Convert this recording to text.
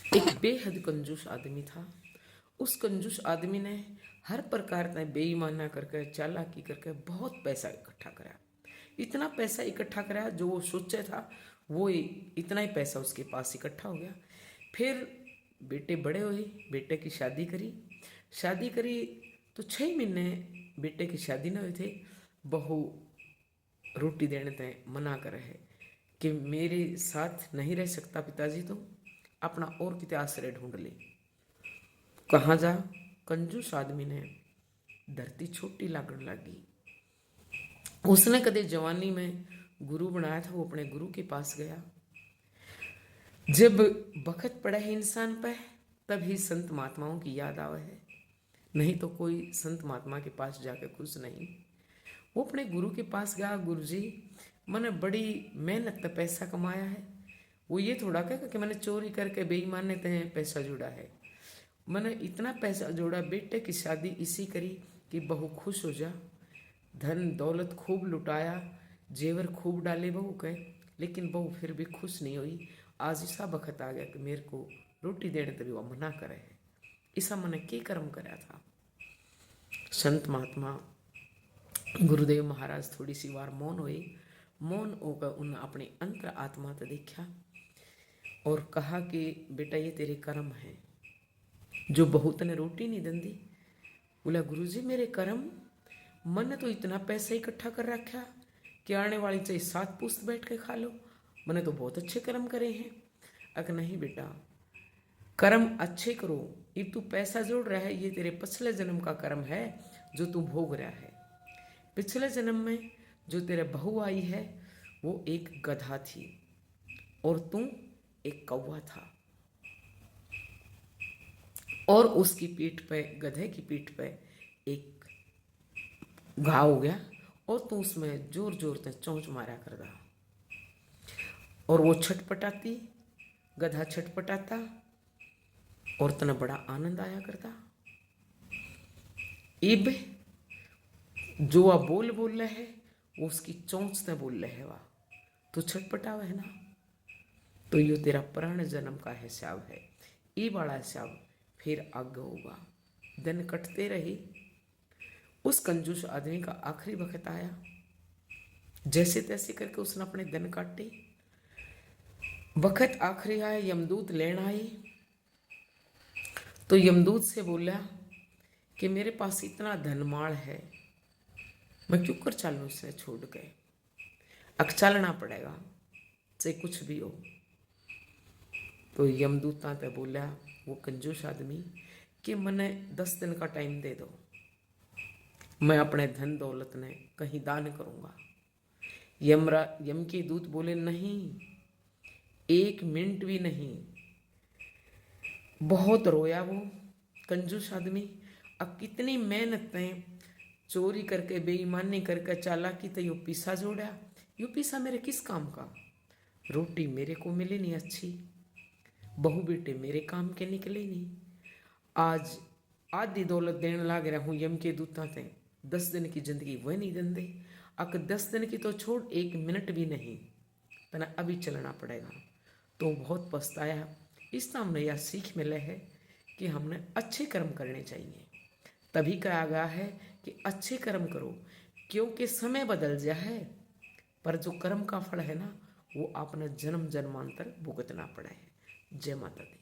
एक बेहद कंजूस आदमी था। उस कंजूस आदमी ने हर प्रकार का बेईमाना करके चालाकी करके बहुत पैसा इकट्ठा करा। इतना पैसा इकट्ठा करा जो वो सोचा था वो इतना ही पैसा उसके पास इकट्ठा हो गया। फिर बेटे बड़े हुए, बेटे की शादी करी। शादी करी तो 6 महीने बेटे की शादी न हुए थे, बहू रोटी देने तय मना कर है कि मेरे साथ नहीं रह सकता पिताजी, तुम अपना और कितने आश्रय ढूंढ ले। कहाँ जा? कंजूस आदमी ने धरती छोटी लागण लगी। उसने कदे जवानी में गुरु बनाया था, वो अपने गुरु के पास गया। जब बखत पड़ा है इंसान पे तभी संत महात्माओं की याद आवे है, नहीं तो कोई संत महात्मा के पास जाके खुश नहीं। वो अपने गुरु के पास गया, गुरु जी मैंने बड़ी मेहनत से पैसा कमाया है। वो ये थोड़ा कहा कि मैंने चोरी करके बेईमाने ते पैसा जोड़ा है। मैंने इतना पैसा जोड़ा, बेटे की शादी इसी करी कि बहू खुश हो जा। धन दौलत खूब लुटाया, जेवर खूब डाले बहू के, लेकिन बहू फिर भी खुश नहीं हुई। आज ऐसा बखत आ गया कि मेरे को रोटी देने तभी वह मना करे है। ऐसा मैंने क्या कर्म कराया था? संत महात्मा गुरुदेव महाराज थोड़ी सी बार मौन हुए। मौन होकर उन अपनी अंतर आत्मा तो देखा और कहा कि बेटा ये तेरे कर्म हैं जो बहुत ने रोटी नहीं दंदी। बोला गुरुजी मेरे कर्म, मन तो इतना पैसा इकट्ठा कर रखा कि आने वाली चाहे 7 पुश्त बैठ के खा लो। मैंने तो बहुत अच्छे कर्म करे हैं। अगर नहीं बेटा, कर्म अच्छे करो। ये तू पैसा जोड़ रहा है, ये तेरे पिछले जन्म का कर्म है जो तू भोग रहा है। पिछले जन्म में जो तेरे बहू आई है वो एक गधा थी और तू एक कौवा था, और उसकी पीठ पे, गधे की पीठ पे एक घाव हो गया और तू उसमें जोर जोर से चोंच मारा कर रहा। और वो छटपटाती, गधा छटपटाता और तना बड़ा आनंद आया करता। इब जो वह बोल रहे है वो उसकी चोंच से बोल रहे है, वह तो छटपटाव है ना। तो यो तेरा पुराने जन्म का हिसाब है, ये बड़ा हिसाब फिर आगे होगा। दिन कटते रही। उस कंजूस आदमी का आखिरी वक्त आया। जैसे तैसे करके उसने अपने दिन काटे। वक्त आखिरी आया, यमदूत लेना आई। तो यमदूत से बोला कि मेरे पास इतना धनमाल है, मैं क्यों कर चालू इसे छोड़ के, अब चलना पड़ेगा चाहे कुछ भी हो। तो यमदूता ते बोला वो कंजूस आदमी कि मैंने 10 दिन का टाइम दे दो, मैं अपने धन दौलत ने कहीं दान करूंगा। यम के दूत बोले नहीं, 1 मिनट भी नहीं। बहुत रोया वो कंजूस आदमी। अब कितनी मेहनत है, चोरी करके बेईमानी करके चालाकी तो यो पीसा जोड़ा, यो पीसा मेरे किस काम का? रोटी मेरे को मिले नहीं अच्छी, बहू बेटे मेरे काम के निकले नहीं। आज आधी दौलत देने लाग रहा हूँ यम के दूता थे, 10 दिन की जिंदगी वह नहीं देंदे। अगर 10 दिन की तो छोड़, 1 मिनट भी नहीं, तना अभी चलना पड़ेगा। तो बहुत पछताया। इस हमने यह सीख मिले है कि हमने अच्छे कर्म करने चाहिए। तभी कहा गया है कि अच्छे कर्म करो, क्योंकि समय बदल जाए पर जो कर्म का फल है ना वो आपने जन्म जन्मांतर भुगतना पड़ा है। जय माता दी।